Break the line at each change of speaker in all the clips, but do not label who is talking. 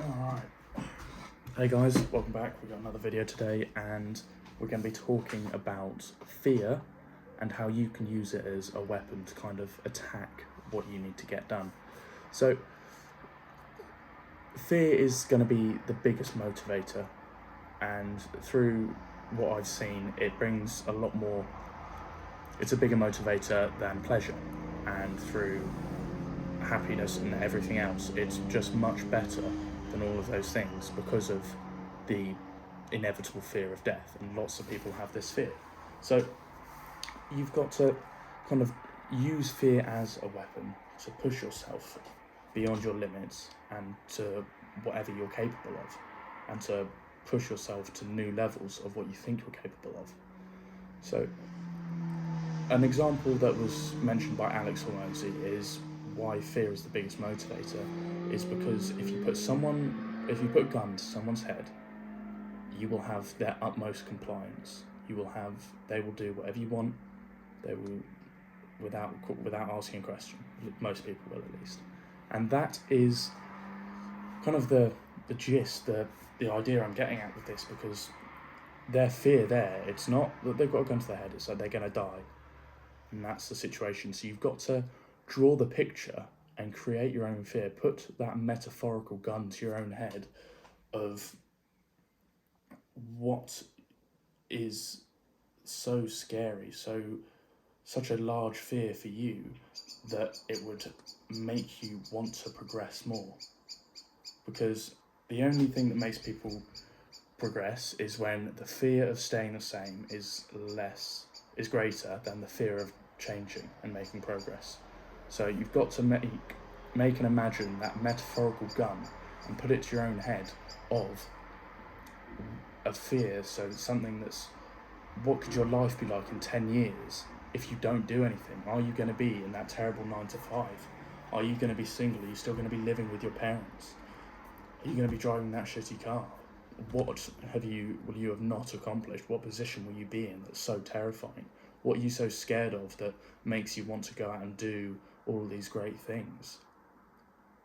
Alright. Hey guys, welcome back. We've got another video today and we're going to be talking about fear and how you can use it as a weapon to kind of attack what you need to get done. So, fear is going to be the biggest motivator, and through what I've seen, it brings a lot more. It's a bigger motivator than pleasure, and through happiness and everything else, it's just much better than all of those things because of the inevitable fear of death, and lots of people have this fear. So you've got to kind of use fear as a weapon to push yourself beyond your limits and to whatever you're capable of, and to push yourself to new levels of what you think you're capable of. So an example that was mentioned by Alex Hormozy is why fear is the biggest motivator is because if you put a gun to someone's head, you will have their utmost compliance. They will do whatever you want. They will, without asking a question. Most people will, at least. And that is kind of the gist, the idea I'm getting at with this, because their fear there, it's not that they've got a gun to their head, it's that they're going to die. And that's the situation. So you've got to draw the picture and create your own fear. Put that metaphorical gun to your own head of what is so scary, such a large fear for you that it would make you want to progress more. Because the only thing that makes people progress is when the fear of staying the same is greater than the fear of changing and making progress. So you've got to make and imagine that metaphorical gun and put it to your own head of a fear. So something that's, what could your life be like in 10 years if you don't do anything? Are you going to be in that terrible 9 to 5? Are you going to be single? Are you still going to be living with your parents? Are you going to be driving that shitty car? What will you have not accomplished? What position will you be in that's so terrifying? What are you so scared of that makes you want to go out and do all these great things?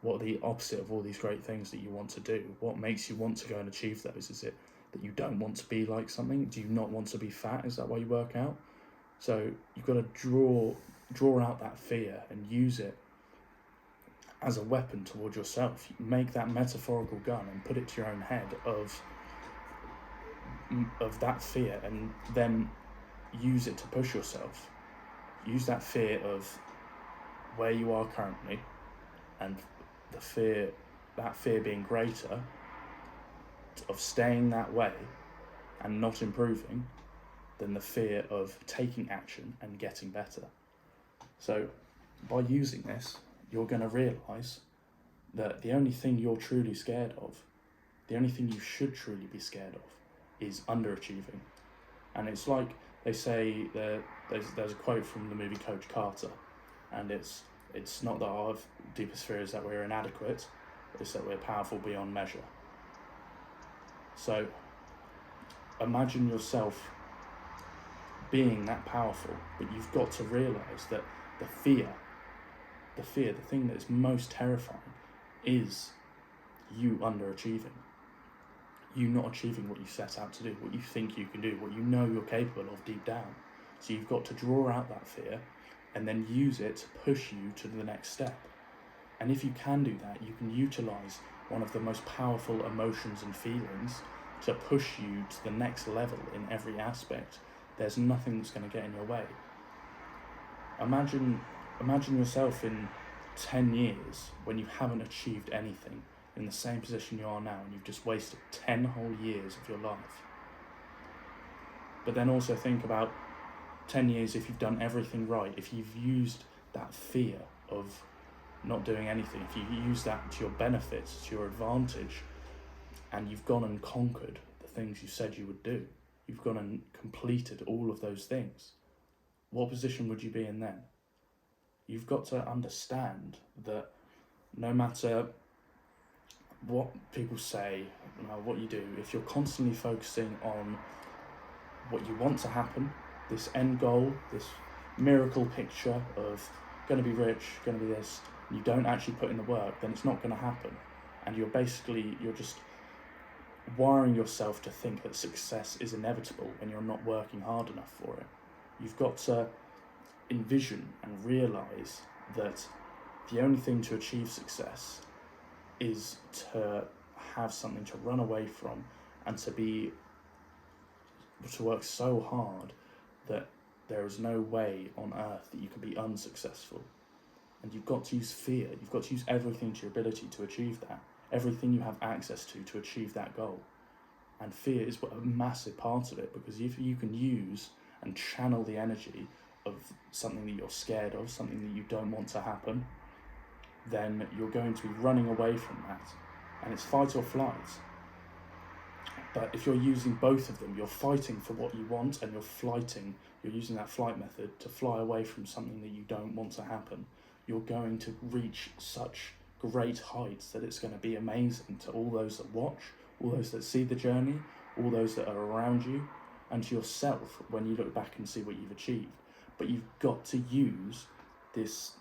What are the opposite of all these great things that you want to do? What makes you want to go and achieve those? Is it that you don't want to be like something? Do you not want to be fat? Is that why you work out? So you've got to draw out that fear and use it as a weapon toward yourself. Make that metaphorical gun and put it to your own head of that fear, and then use it to push yourself. Use that fear of where you are currently, and that fear being greater, of staying that way and not improving, than the fear of taking action and getting better. So by using this, you're going to realise that the only thing you're truly scared of, the only thing you should truly be scared of, is underachieving. And it's like they say, there's a quote from the movie Coach Carter, and it's not that our deepest fear is that we're inadequate, it's that we're powerful beyond measure. So imagine yourself being that powerful, but you've got to realise that the thing that is most terrifying, is you underachieving. You not achieving what you set out to do, what you think you can do, what you know you're capable of deep down. So you've got to draw out that fear and then use it to push you to the next step. And if you can do that, you can utilise one of the most powerful emotions and feelings to push you to the next level in every aspect. There's nothing that's going to get in your way. Imagine yourself in 10 years when you haven't achieved anything, in the same position you are now, and you've just wasted 10 whole years of your life. But then also think about 10 years if you've done everything right, if you've used that fear of not doing anything, if you use that to your benefit, to your advantage, and you've gone and conquered the things you said you would do, you've gone and completed all of those things, what position would you be in then? You've got to understand that no matter what people say, what you do, if you're constantly focusing on what you want to happen, this end goal, this miracle picture of going to be rich, going to be this, and you don't actually put in the work, then it's not going to happen. And you're just wiring yourself to think that success is inevitable when you're not working hard enough for it. You've got to envision and realize that the only thing to achieve success is to have something to run away from, and to work so hard that there is no way on earth that you can be unsuccessful. And you've got to use fear. You've got to use everything to your ability to achieve that. Everything you have access to achieve that goal. And fear is a massive part of it, because if you can use and channel the energy of something that you're scared of, something that you don't want to happen, then you're going to be running away from that. And it's fight or flight. But if you're using both of them, you're fighting for what you want, and you're using that flight method to fly away from something that you don't want to happen, you're going to reach such great heights that it's going to be amazing to all those that watch, all those that see the journey, all those that are around you, and to yourself when you look back and see what you've achieved. But you've got to use this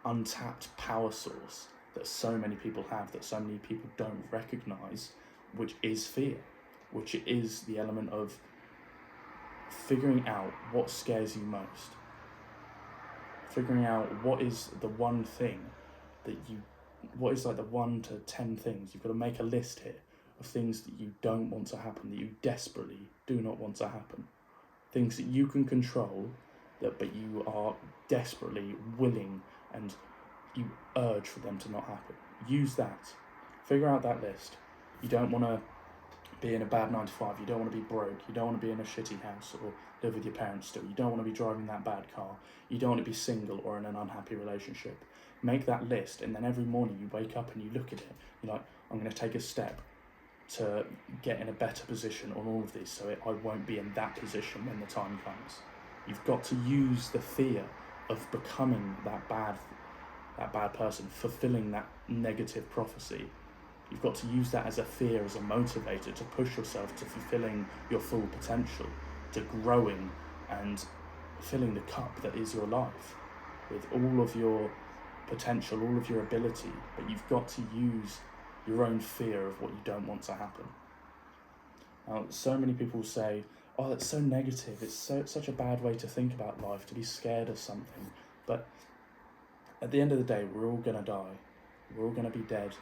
untapped power source that so many people have, that so many people don't recognize, which is fear, which is the element of figuring out what scares you most, figuring out what is the one thing what is like the 1 to 10 things. You've got to make a list here of things that you don't want to happen, that you desperately do not want to happen, things that you can control, but you are desperately willing and you urge for them to not happen. Use that. Figure out that list. You don't want to be in a bad 9 to 5. You don't want to be broke. You don't want to be in a shitty house or live with your parents still. You don't want to be driving that bad car. You don't want to be single or in an unhappy relationship. Make that list, and then every morning you wake up and you look at it. You're like, I'm going to take a step to get in a better position on all of these, so I won't be in that position when the time comes. You've got to use the fear of becoming that bad person, fulfilling that negative prophecy. You've got to use that as a fear, as a motivator to push yourself to fulfilling your full potential, to growing and filling the cup that is your life with all of your potential, all of your ability. But you've got to use your own fear of what you don't want to happen. Now, so many people say, oh, that's so negative, it's such a bad way to think about life, to be scared of something. But at the end of the day, we're all going to die. We're all going to be dead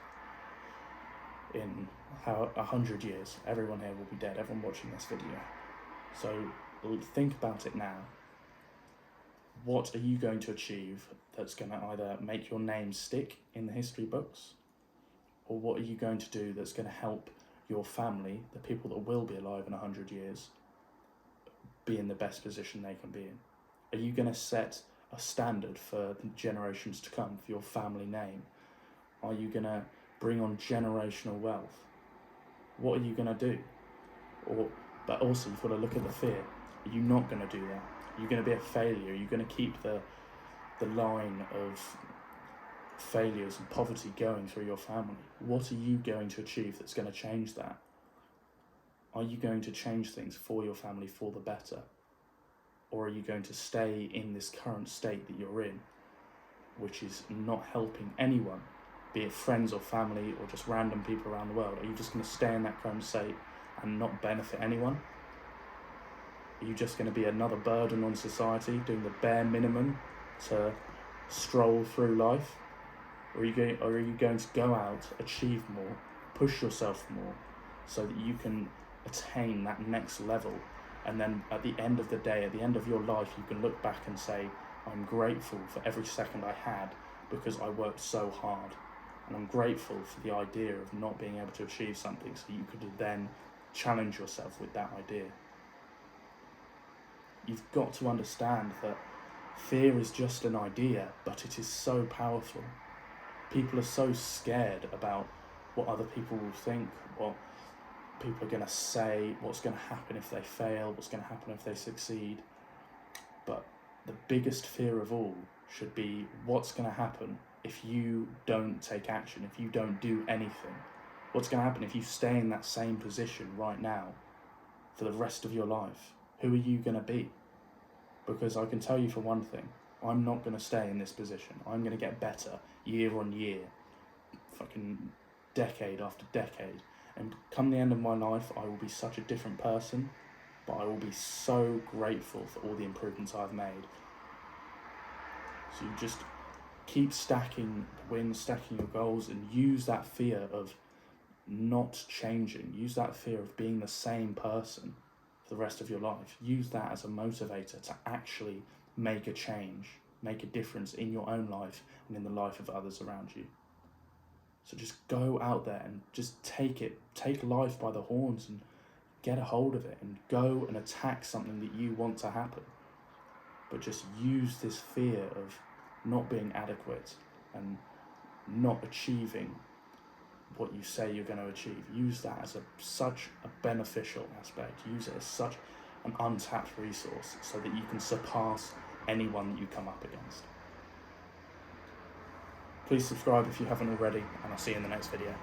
in 100 years. Everyone here will be dead, everyone watching this video. So think about it now. What are you going to achieve that's going to either make your name stick in the history books, or what are you going to do that's going to help your family, the people that will be alive in 100 years, be in the best position they can be in? Are you going to set a standard for the generations to come, for your family name? Are you going to bring on generational wealth? What are you going to do? But also, you've got to look at the fear. Are you not going to do that? Are you going to be a failure? Are you going to keep the line of failures and poverty going through your family? What are you going to achieve that's going to change that? Are you going to change things for your family for the better? Or are you going to stay in this current state that you're in, which is not helping anyone, be it friends or family or just random people around the world? Are you just going to stay in that current state and not benefit anyone? Are you just going to be another burden on society, doing the bare minimum to stroll through life? Or are you going to go out, achieve more, push yourself more, so that you can attain that next level? And then at the end of the day, at the end of your life, you can look back and say, I'm grateful for every second I had because I worked so hard. And I'm grateful for the idea of not being able to achieve something, so you could then challenge yourself with that idea. You've got to understand that fear is just an idea, but it is so powerful. People are so scared about what other people will think, what people are going to say, what's going to happen if they fail, what's going to happen if they succeed. But the biggest fear of all should be what's going to happen if you don't take action, if you don't do anything. What's going to happen if you stay in that same position right now for the rest of your life? Who are you going to be? Because I can tell you for one thing, I'm not going to stay in this position. I'm going to get better year on year fucking decade after decade. And come the end of my life, I will be such a different person, but I will be so grateful for all the improvements I've made. So you just keep stacking wins, stacking your goals, and use that fear of not changing. Use that fear of being the same person for the rest of your life. Use that as a motivator to actually make a change, make a difference in your own life and in the life of others around you. So just go out there and just take life by the horns and get a hold of it and go and attack something that you want to happen. But just use this fear of not being adequate and not achieving what you say you're going to achieve. Use that as such a beneficial aspect. Use it as such an untapped resource so that you can surpass anyone that you come up against. Please subscribe if you haven't already, and I'll see you in the next video.